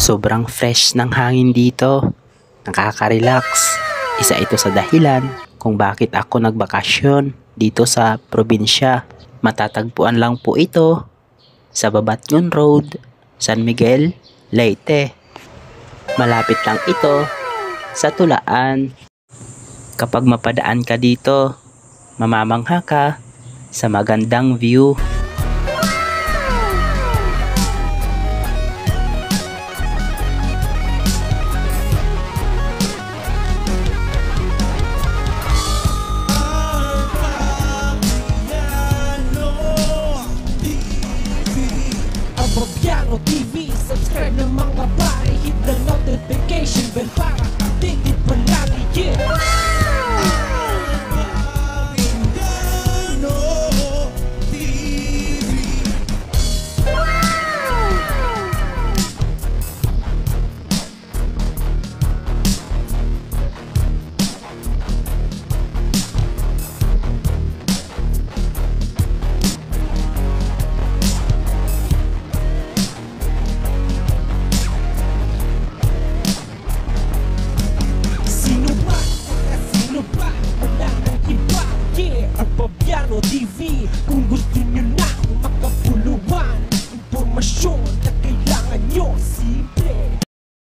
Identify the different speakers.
Speaker 1: Sobrang fresh ng hangin dito. Nakaka-relax. Isa ito sa dahilan kung bakit ako nagbakasyon dito sa probinsya. Matatagpuan lang po ito sa Babatngon Road, San Miguel, Leyte. Malapit lang ito sa Tulaan. Kapag mapadaan ka dito, mamamangha ka sa magandang view.
Speaker 2: Propiano TV, subscribe ng mga pare, hit the notification bell para updated palagi, yeah. Propiano TV.